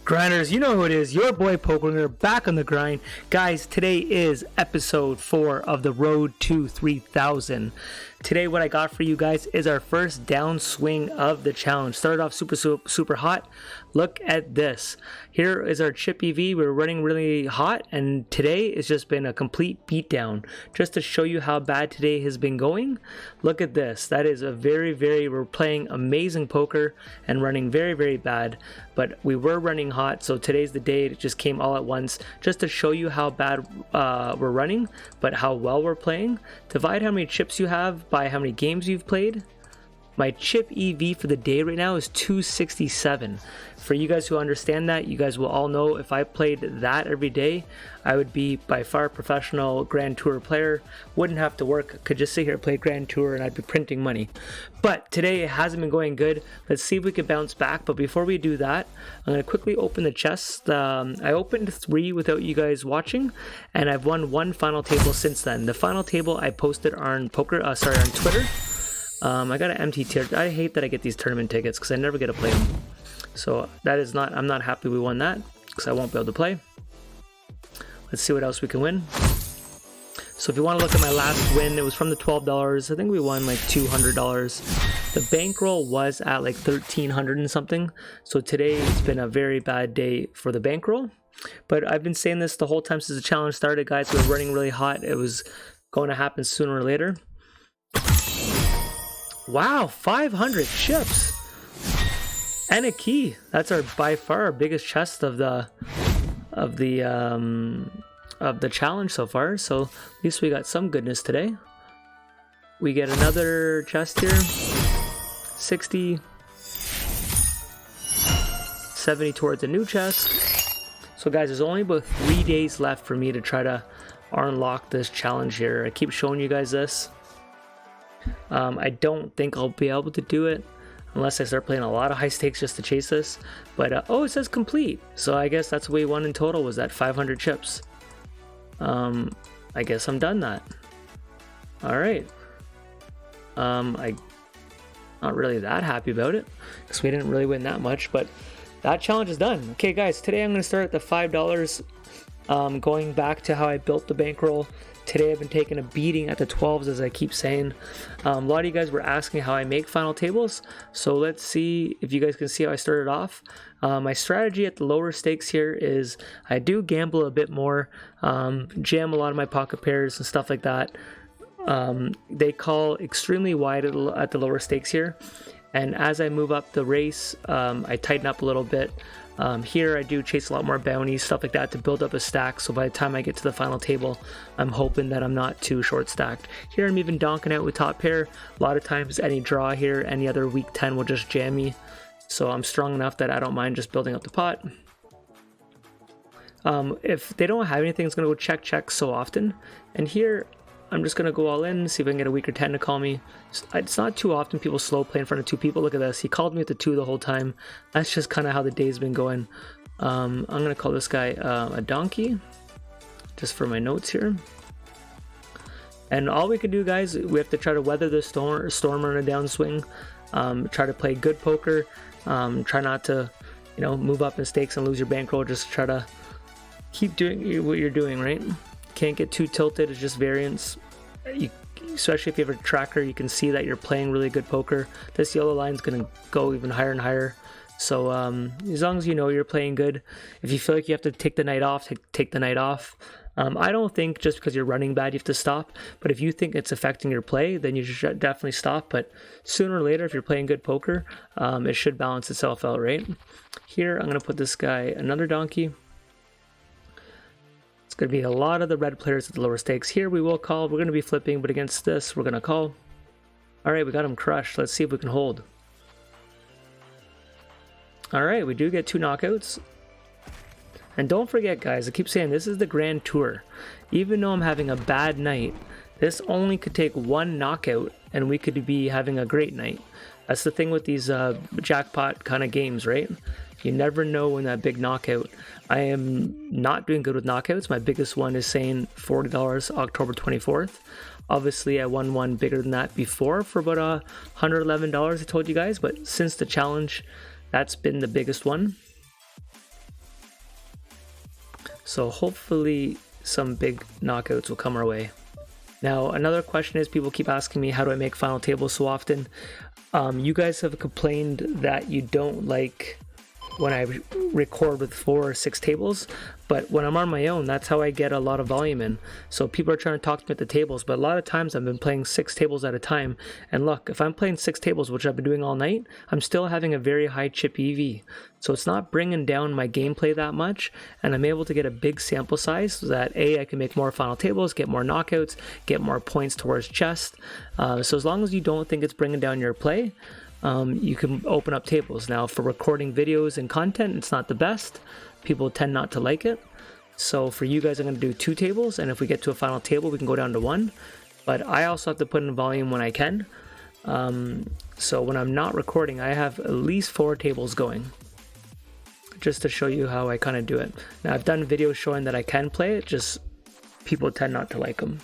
Grinders, you know who it is, your boy Poker. We're back on the grind. Guys, today is episode 4 of the Road to 3000. Today what I got for you guys is our first downswing of the challenge. Started off super hot. Look at this. Here is our chip EV. We're running really hot, and today it's just been a complete beatdown. Just to show you how bad today has been going, look at this. That is we're playing amazing poker and running very bad, but we were running hot, so today's the day. It just came all at once just to show you how bad we're running, but how well we're playing. Divide how many chips you have by how many games you've played. My chip EV for the day right now is 267. For you guys who understand that, you guys will all know if I played that every day, I would be by far a professional Grand Tour player. Wouldn't have to work, could just sit here and play Grand Tour and I'd be printing money. But today it hasn't been going good. Let's see if we can bounce back. But before we do that, I'm going to quickly open the chest. I opened 3 without you guys watching, and I've won 1 final table since then. The final table I posted on on Twitter. I got an empty tier. I hate that I get these tournament tickets because I never get to play them. So I'm not happy we won that because I won't be able to play. Let's see what else we can win. So if you want to look at my last win, it was from the $12. I think we won like $200. The bankroll was at like $1,300 and something. So today it's been a very bad day for the bankroll. But I've been saying this the whole time since the challenge started, guys. We're running really hot. It was going to happen sooner or later. Wow, 500 chips and a key. That's by far our biggest chest of the challenge so far. So at least we got some goodness today. We get another chest here. 60, 70 towards a new chest. So guys, there's only about 3 days left for me to try to unlock this challenge here. I keep showing you guys this. I don't think I'll be able to do it unless I start playing a lot of high stakes just to chase this. But oh, it says complete, so I guess that's what we won in total, was that 500 chips. I guess I'm done that. All right. I'm not really that happy about it because we didn't really win that much, but that challenge is done. Okay guys, today I'm going to start at the $5. Going back to how I built the bankroll. Today I've been taking a beating at the 12s, as I keep saying. A lot of you guys were asking how I make final tables, so let's see if you guys can see how I started off. My strategy at the lower stakes here is I do gamble a bit more, jam a lot of my pocket pairs and stuff like that. They call extremely wide at the lower stakes here, and as I move up the race, I tighten up a little bit. Here I do chase a lot more bounties, stuff like that, to build up a stack, so by the time I get to the final table, I'm hoping that I'm not too short stacked. Here I'm even donking out with top pair. A lot of times any draw here, any other weak 10 will just jam me, so I'm strong enough that I don't mind just building up the pot. If they don't have anything, it's going to go check so often, and here I'm just going to go all in, see if I can get a weaker 10 to call me. It's not too often people slow play in front of 2 people. Look at this. He called me at the 2 the whole time. That's just kind of how the day's been going. I'm going to call this guy a donkey, just for my notes here. And all we can do, guys, we have to try to weather the storm on a downswing. Try to play good poker. Try not to, move up in stakes and lose your bankroll. Just try to keep doing what you're doing, right? Can't get too tilted. It's just variance. Especially if you have a tracker, you can see that you're playing really good poker. This yellow line is going to go even higher and higher. So as long as you know you're playing good, if you feel like you have to take the night off, take the night off. I don't think just because you're running bad you have to stop, but if you think it's affecting your play, then you should definitely stop. But sooner or later, if you're playing good poker, it should balance itself out, right? Here I'm going to put this guy another donkey. It's going to be a lot of the red players at the lower stakes. Here we will call. We're going to be flipping, but against this, we're going to call. All right, we got him crushed. Let's see if we can hold. All right, we do get 2 knockouts. And don't forget, guys, I keep saying this is the Grand Tour. Even though I'm having a bad night, this only could take 1 knockout, and we could be having a great night. That's the thing with these jackpot kind of games, right? You never know when that big knockout. I am not doing good with knockouts. My biggest one is saying $40 October 24th. Obviously, I won one bigger than that before for about $111, I told you guys. But since the challenge, that's been the biggest one. So hopefully some big knockouts will come our way. Now, another question is, people keep asking me, how do I make final tables so often? You guys have complained that you don't like when I record with 4 or 6 tables, but when I'm on my own, that's how I get a lot of volume in. So people are trying to talk to me at the tables, but a lot of times I've been playing 6 tables at a time, and look, if I'm playing 6 tables, which I've been doing all night, I'm still having a very high chip EV. So it's not bringing down my gameplay that much, and I'm able to get a big sample size so that I can make more final tables, get more knockouts, get more points towards chest. So as long as you don't think it's bringing down your play, you can open up tables. Now, for recording videos and content, it's not the best. People tend not to like it. So for you guys, I'm going to do 2 tables, and if we get to a final table, we can go down to 1. But I also have to put in volume when I can. So when I'm not recording, I have at least 4 tables going, just to show you how I kind of do it. Now, I've done videos showing that I can play it, just people tend not to like them.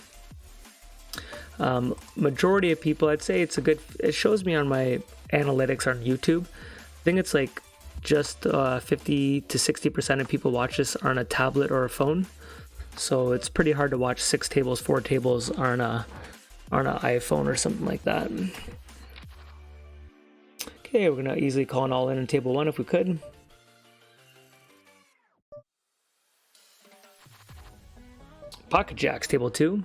Majority of people, I'd say it shows me on my analytics on YouTube. I think it's like just 50 to 60% of people watch this on a tablet or a phone. So it's pretty hard to watch 6 tables, 4 tables on an iPhone or something like that. Okay, we're gonna easily call an all in table 1 if we could. Pocket jacks, table 2.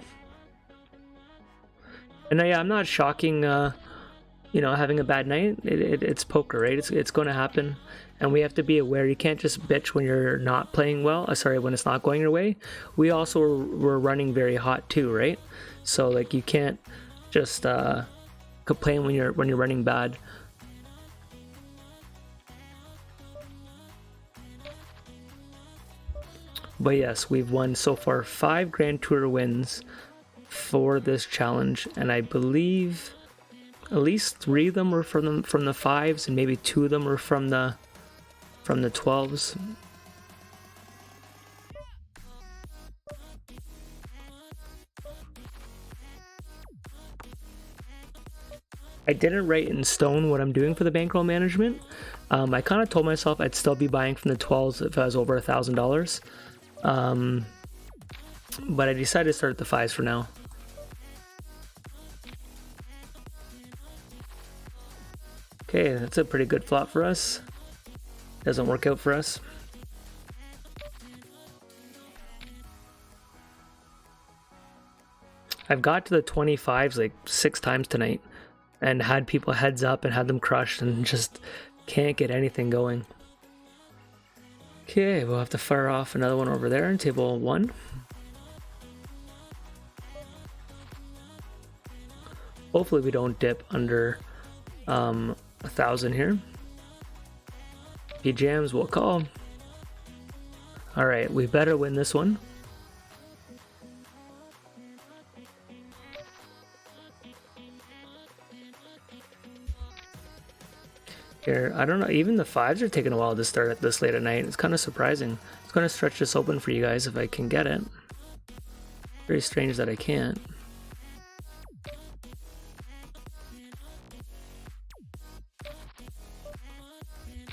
And yeah, I'm not shocking, having a bad night. It's poker, right? It's going to happen. And we have to be aware. You can't just bitch when you're not playing well. When it's not going your way. We also were running very hot too, right? So like you can't just complain when you're running bad. But yes, we've won so far 5 Grand Tour wins for this challenge, and I believe at least 3 of them were from the 5s, and maybe 2 of them were from the 12s. I didn't write in stone what I'm doing for the bankroll management. I kind of told myself I'd still be buying from the 12s if I was over $1,000. But I decided to start at the 5s for now. Okay, that's a pretty good flop for us. Doesn't work out for us. I've got to the 25s like 6 times tonight and had people heads up and had them crushed and just can't get anything going. Okay, we'll have to fire off another one over there in table 1. Hopefully we don't dip under 1,000 here. If he jams, we'll call. Alright, we better win this one. Here, I don't know, even the 5s are taking a while to start at this late at night. It's kind of surprising. It's going to stretch this open for you guys if I can get it. Very strange that I can't.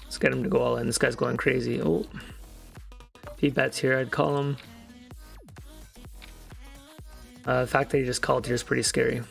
Let's get him to go all in. This guy's going crazy. Oh, if he bets here, I'd call him. The fact that he just called here is pretty scary.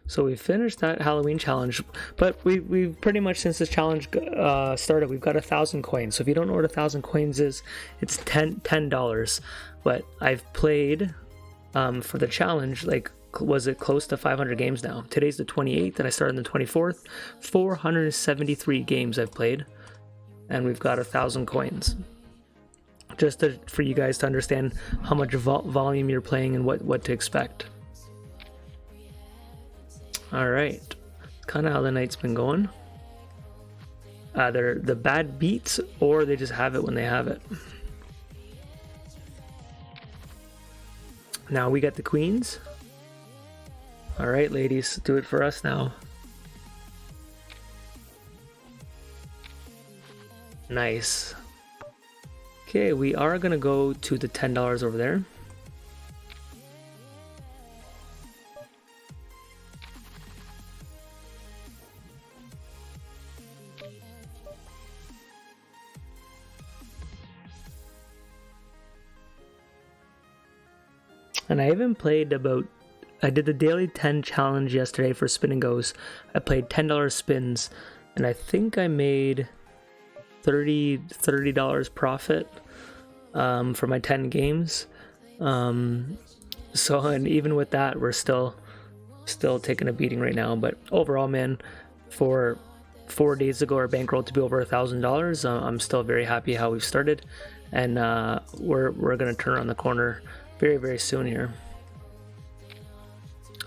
So we finished that Halloween challenge, but we've pretty much, since this challenge started, we've got 1,000 coins. So if you don't know what 1,000 coins is, it's $10. But I've played for the challenge, like, was it close to 500 games now? Today's the 28th, and I started on the 24th. 473 games I've played, and we've got 1,000 coins. Just for you guys to understand how much volume you're playing and what to expect. Alright, kind of how the night's been going. Either the bad beats or they just have it when they have it. Now we got the queens. Alright, ladies, do it for us now. Nice. Okay, we are gonna go to the $10 over there. And I even played I did the daily 10 challenge yesterday for spin and goes. I played $10 spins, and I think I made $30 profit for my 10 games. So, and even with that, we're still taking a beating right now. But overall, man, for 4 days ago, our bankroll to be over $1,000. I'm still very happy how we've started, and we're gonna turn around the corner very, very soon here.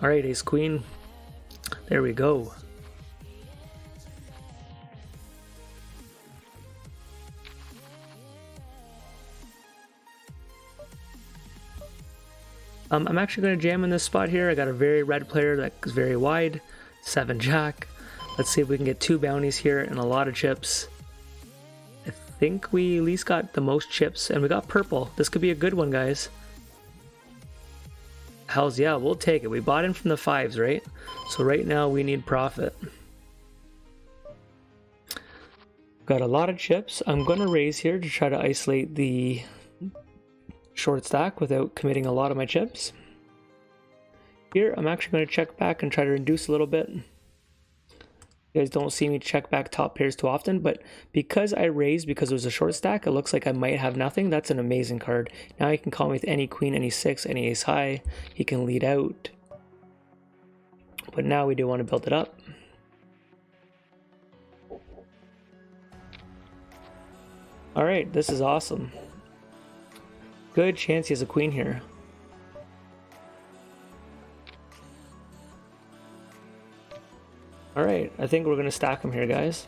All right, ace queen. There we go. I'm actually going to jam in this spot here. I got a very red player that's very wide. 7 jack. Let's see if we can get 2 bounties here and a lot of chips. I think we at least got the most chips, and we got purple. This could be a good one, guys. Hells yeah, we'll take it. We bought in from the 5s, right? So right now we need profit. Got a lot of chips. I'm going to raise here to try to isolate the short stack without committing a lot of my chips. Here, I'm actually going to check back and try to reduce a little bit. You guys don't see me check back top pairs too often, but because I raised because it was a short stack, it looks like I might have nothing. That's an amazing card. Now he can call me with any queen, any 6, any ace high. He can lead out. But now we do want to build it up. All right, this is awesome. Good chance he has a queen here. All right, I think we're gonna stack him here, guys.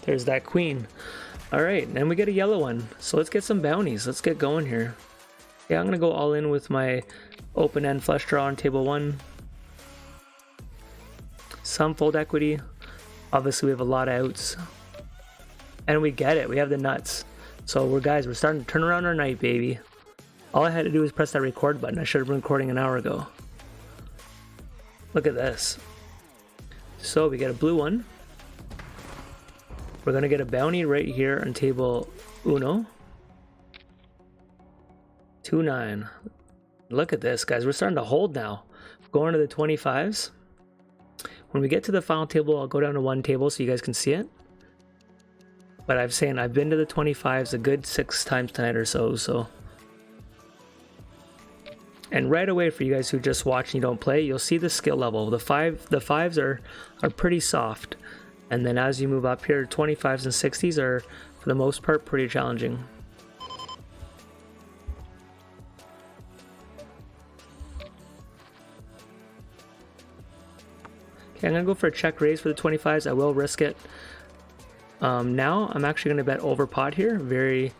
There's that queen. All right, and we get a yellow one. So let's get some bounties. Let's get going here. Yeah, I'm gonna go all in with my open end flush draw on table 1. Some fold equity. Obviously, we have a lot of outs. And we get it. We have the nuts. So we're starting to turn around our night, baby. All I had to do was press that record button. I should have been recording an hour ago. Look at this. So we get a blue one. We're gonna get a bounty right here on table uno. 2-9. Look at this, guys. We're starting to hold now. Going to the 25s. When we get to the final table, I'll go down to 1 table so you guys can see it. But I've been to the 25s a good 6 times tonight or so. And right away, for you guys who just watch and you don't play, you'll see the skill level. The fives are pretty soft, and then as you move up here, 25s and 60s are, for the most part, pretty challenging. Okay, I'm gonna go for a check raise for the 25s. I will risk it. Now I'm actually gonna bet over pot here. Very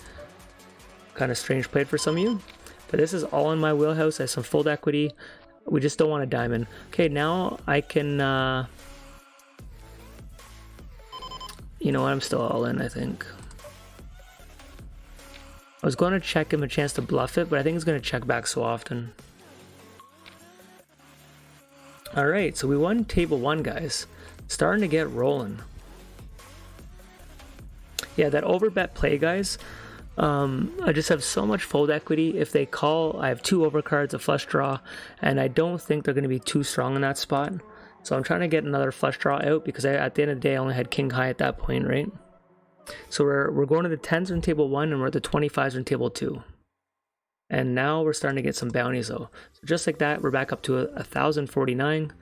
kind of strange play for some of you. But this is all in my wheelhouse. I have some fold equity. We just don't want a diamond. Okay, now I can... you know what? I'm still all in, I think. I was going to check him a chance to bluff it, but I think he's going to check back so often. Alright, so we won table 1, guys. Starting to get rolling. Yeah, that overbet play, guys. I just have so much fold equity. If they call, I have 2 overcards, a flush draw, and I don't think they're going to be too strong in that spot. So I'm trying to get another flush draw out because at the end of the day, I only had king high at that point, right? So we're going to the 10s on table 1, and we're at the 25s on table 2. And now we're starting to get some bounties though. So just like that, we're back up to 1,049.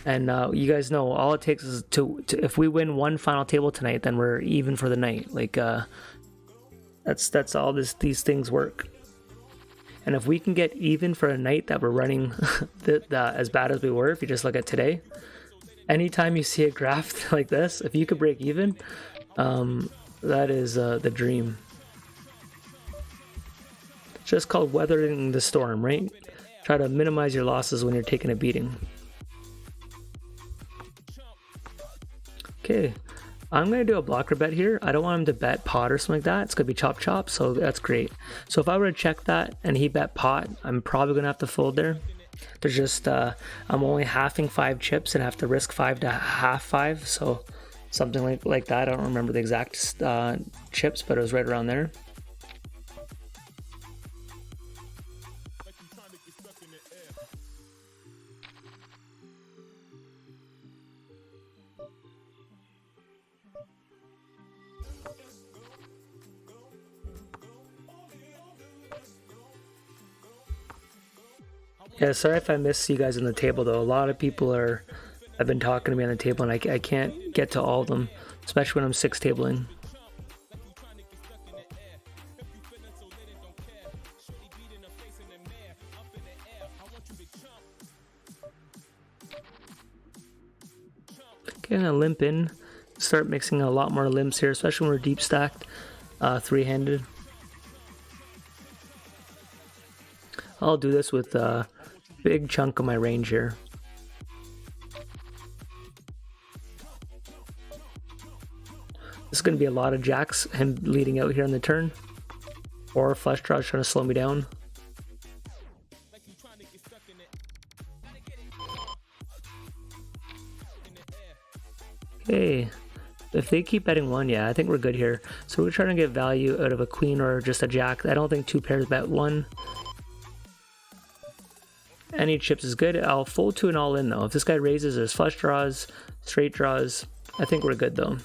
And you guys know, all it takes is to if we win 1 final table tonight, then we're even for the night. Like, that's all these things work. And if we can get even for a night that we're running as bad as we were, if you just look at today, anytime you see a graph like this, if you could break even, that is the dream. It's just called weathering the storm, right? Try to minimize your losses when you're taking a beating. Okay, I'm going to do a blocker bet here. I don't want him to bet pot or something like that. It's going to be chop chop, so that's great. So if I were to check that and he bet pot, I'm probably going to have to fold there. There's just, I'm only halving 5 chips and I have to risk 5 to half 5. So something like that. I don't remember the exact chips, but it was right around there. Yeah, sorry if I missed you guys on the table though. A lot of people have been talking to me on the table and I can't get to all of them, especially when I'm 6 tabling. Okay, I'm gonna limp in, start mixing a lot more limps here, especially when we're deep stacked, 3-handed. I'll do this with a big chunk of my range here. This is going to be a lot of jacks, him leading out here on the turn. Or flush draws trying to slow me down. Okay, if they keep betting 1, yeah, I think we're good here. So we're trying to get value out of a queen or just a jack. I don't think 2 pairs bet 1. Any chips is good. I'll fold to an all in though. If this guy raises, there's flush draws, straight draws. I think we're good though.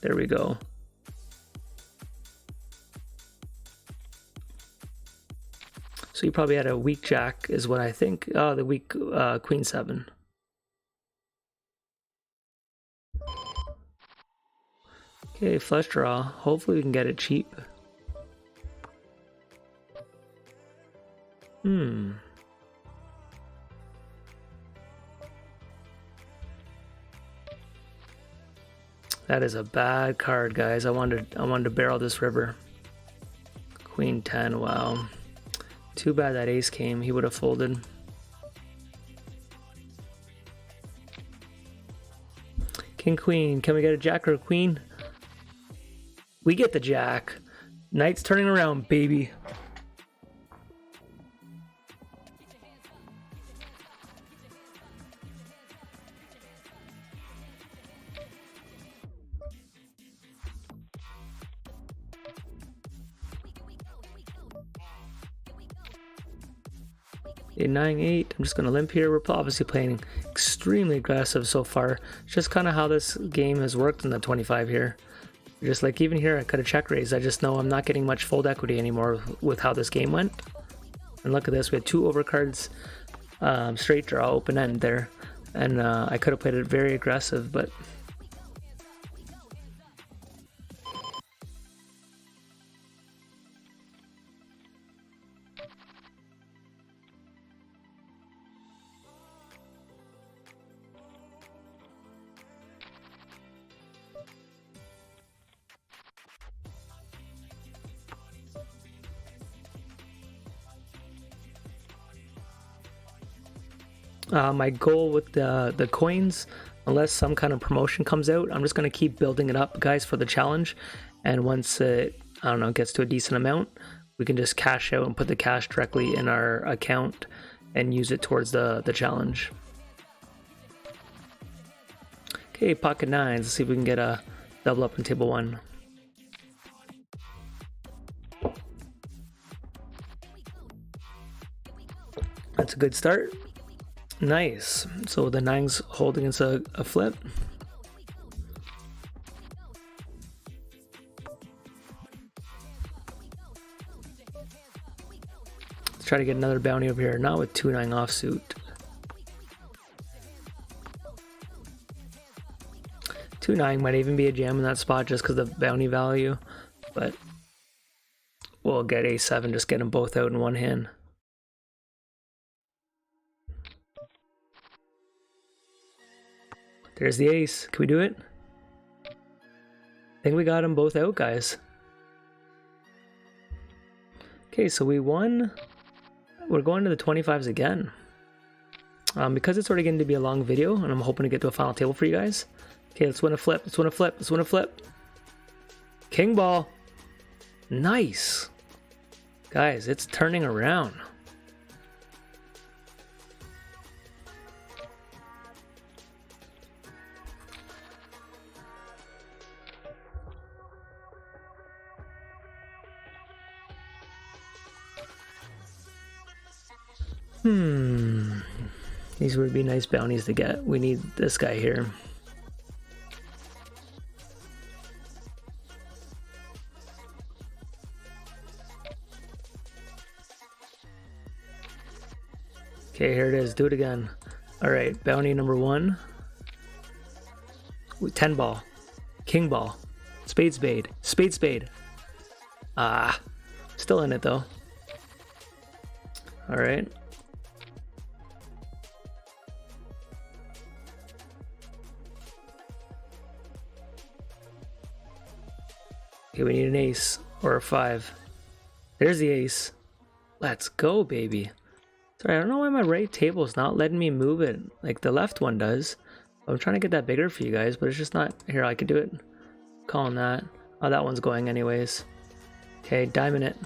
There we go. So you probably had a weak jack is what I think. Oh, the weak queen 7. Okay, flush draw. Hopefully we can get it cheap. That is a bad card, guys. I wanted to barrel this river. Queen 10, wow. Too bad that ace came. He would have folded. King, queen. Can we get a jack or a queen? We get the jack. Knight's turning around, baby. A 9-8. I'm just going to limp here. We're obviously playing extremely aggressive so far. It's just kind of how this game has worked in the 25 here. Just like even here, I could have check raised. I just know I'm not getting much fold equity anymore with how this game went. And look at this. We had 2 overcards, straight draw, open end there. And I could have played it very aggressive, but... my goal with the coins, unless some kind of promotion comes out, I'm just going to keep building it up, guys, for the challenge. And once it, I don't know, gets to a decent amount, we can just cash out and put the cash directly in our account and use it towards the challenge. Okay, pocket 9s. Let's see if we can get a double up in table 1. That's a good start. Nice. So the 9's holding against a flip. Let's try to get another bounty over here. Not with 2-9 offsuit. 2-9 might even be a jam in that spot just because of the bounty value. But we'll get A7, just get them both out in one hand. There's the ace. Can we do it? I think we got them both out, guys. Okay, so we won. We're going to the 25s again. Because it's already going to be a long video, and I'm hoping to get to a final table for you guys, Okay, let's win a flip. Let's win a flip. Let's win a flip. King ball. Nice. Guys, it's turning around. These would be nice bounties to get. We need this guy here. Okay, here it is. Do it again. Alright, bounty number 1. 10 ball. King ball. Spade spade. Spade spade. Ah. Still in it though. Alright. Okay, we need an ace or a 5. There's the ace. Let's go, baby. Sorry, I don't know why my right table is not letting me move it like the left one does. I'm trying to get that bigger for you guys, but it's just not. Here, I could do it. Calling that. Oh, that one's going anyways. Okay, diamond it.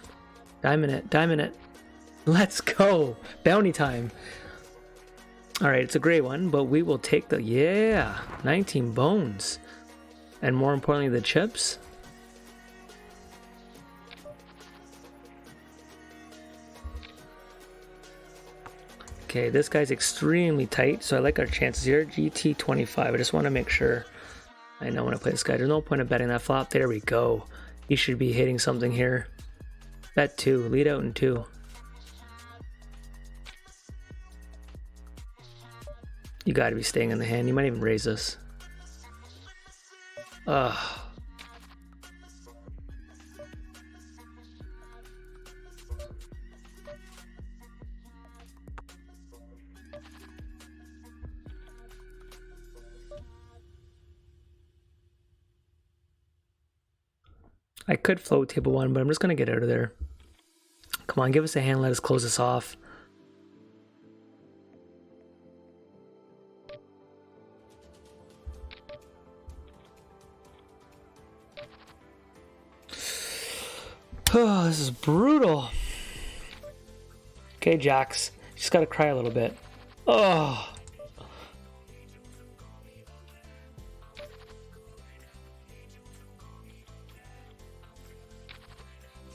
Diamond it. Diamond it. Let's go. Bounty time. Alright, it's a gray one, but we will take the... Yeah! 19 bones. And more importantly, the chips. Okay, this guy's extremely tight, so I like our chances here. GT25. I just want to make sure I know when I play this guy. There's no point of betting that flop. There we go. He should be hitting something here. Bet 2. Lead out in 2. You gotta be staying in the hand. You might even raise this. Ugh. I could float table 1, but I'm just gonna get out of there. Come on, give us a hand. Let us close this off. Oh, this is brutal. Okay, Jax. Just gotta cry a little bit. Oh.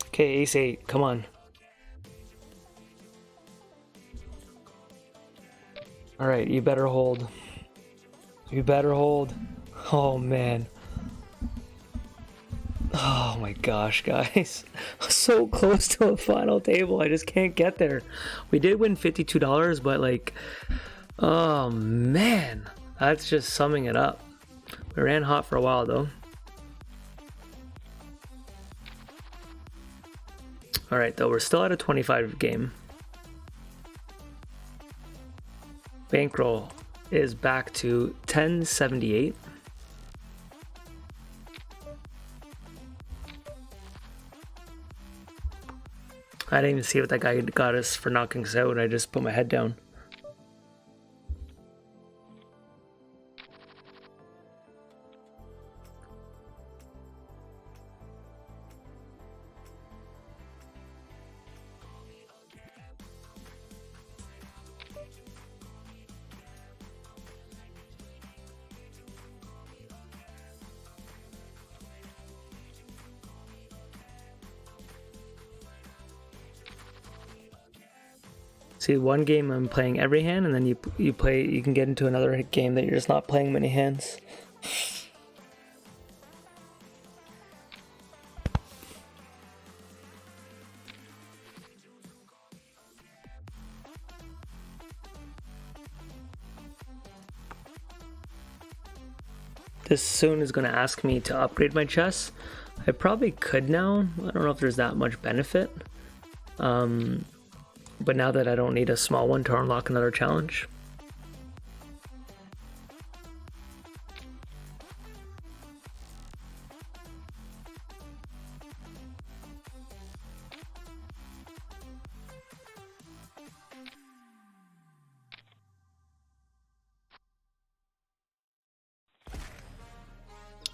Okay, ace 8. Come on. Alright, you better hold. You better hold. Oh, man. Oh my gosh, guys. So close to a final table. I just can't get there. We did win $52, but like, oh man. That's just summing it up. We ran hot for a while though. Alright though, we're still at a 25 game. Bankroll is back to 1078. I didn't even see what that guy got us for knocking us out. I just put my head down. See, one game I'm playing every hand, and then you can get into another game that you're just not playing many hands. This soon is going to ask me to upgrade my chess. I probably could now. I don't know if there's that much benefit. But now that I don't need a small one to unlock another challenge.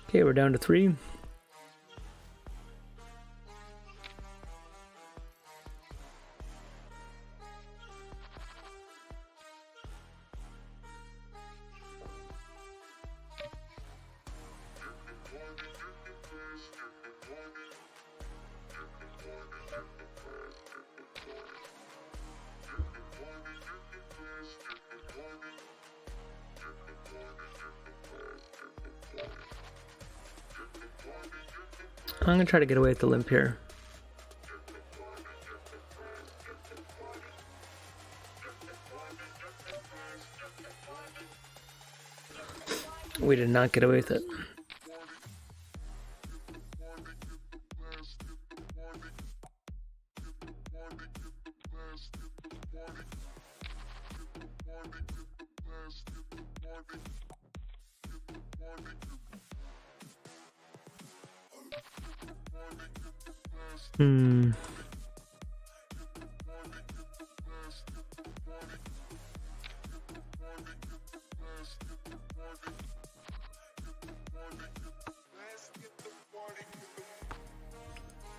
Okay, we're down to 3. I'm gonna try to get away with the limp here. We did not get away with it.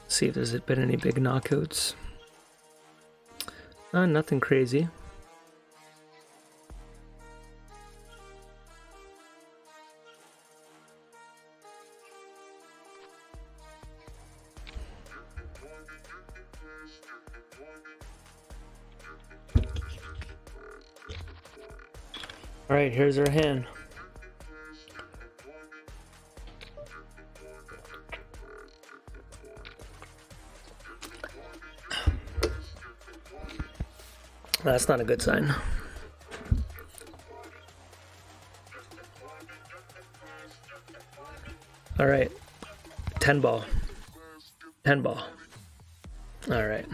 See if there's been any big knockouts. Nothing crazy. All right, here's our hand. That's not a good sign. All right, 10 ball. 10 ball. All right.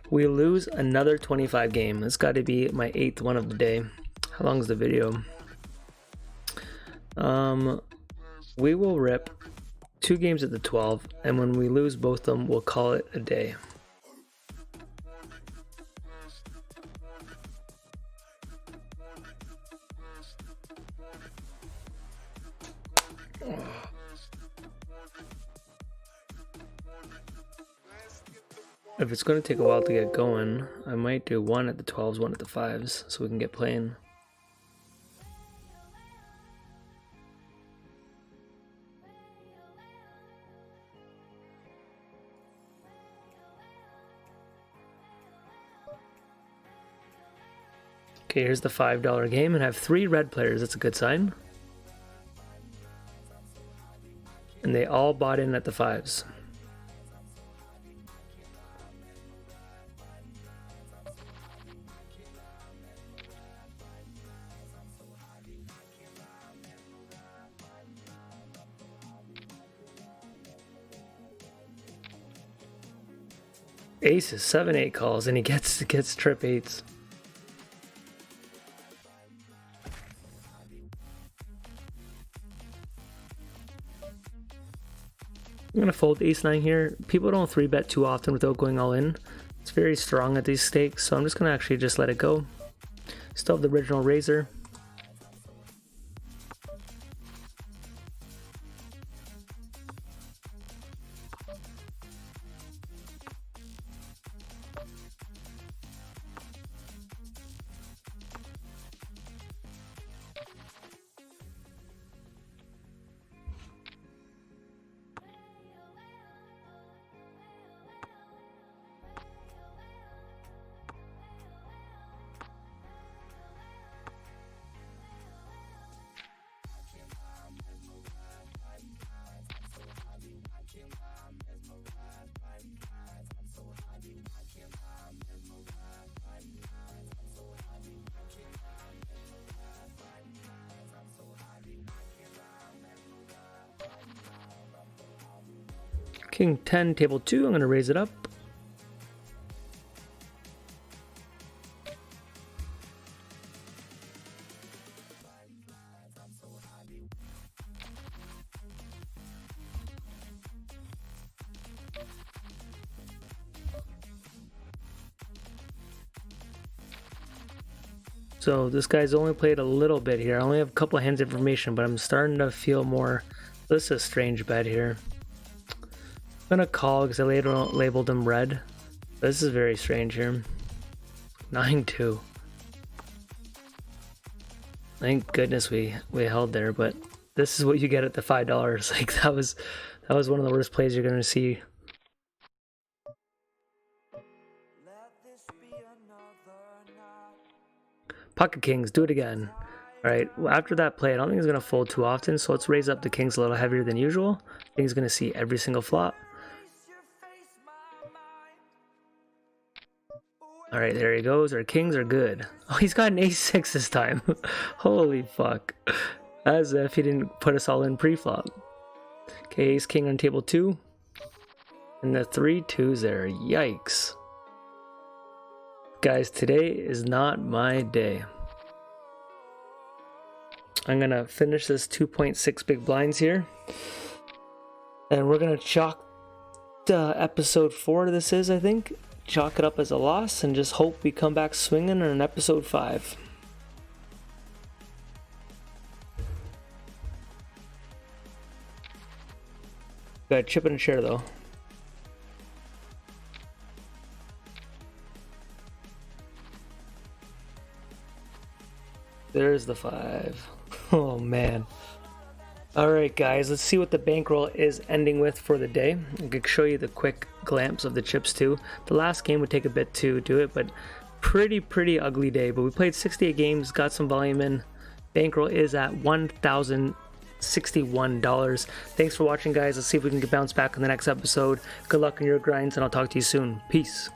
We lose another 25 game. It's got to be my 8th one of the day. How long is the video? We will rip 2 games at the 12, and when we lose both of them, we'll call it a day. If it's going to take a while to get going, I might do 1 at the 12s, 1 at the 5s, so we can get playing. Okay, here's the $5 game, and I have 3 red players. That's a good sign. And they all bought in at the 5s. Aces, 7-8 calls, and he gets trip 8s. I'm gonna fold ace-9 here. People don't 3-bet too often without going all in. It's very strong at these stakes, so I'm just gonna actually just let it go. Still have the original razor. King 10, table 2, I'm going to raise it up. So this guy's only played a little bit here. I only have a couple of hands information, but I'm starting to feel more This is a strange bet here. I'm gonna call because I later labeled them red. This is very strange here. 9-2. Thank goodness we held there, but this is what you get at the $5. Like that was one of the worst plays you're gonna see. Pocket kings, do it again. Alright, well, after that play, I don't think he's going to fold too often, so let's raise up the kings a little heavier than usual. I think he's going to see every single flop. Alright, there he goes. Our kings are good. Oh, he's got an ace-6 this time. Holy fuck. As if he didn't put us all in pre-flop. Okay, ace-king on table 2. And the 3-2's there. Yikes. Guys, today is not my day. I'm going to finish this 2.6 big blinds here. And we're going to chalk episode 4 this is, I think. Chalk it up as a loss and just hope we come back swinging on episode 5. Got a chip and a chair though. There's the 5. Oh man. Alright guys, let's see what the bankroll is ending with for the day. I could show you the quick glance of the chips too. The last game would take a bit to do it, but pretty ugly day. But we played 68 games, got some volume in. Bankroll is at $1,061. Thanks for watching guys. Let's see if we can bounce back in the next episode. Good luck on your grinds and I'll talk to you soon. Peace.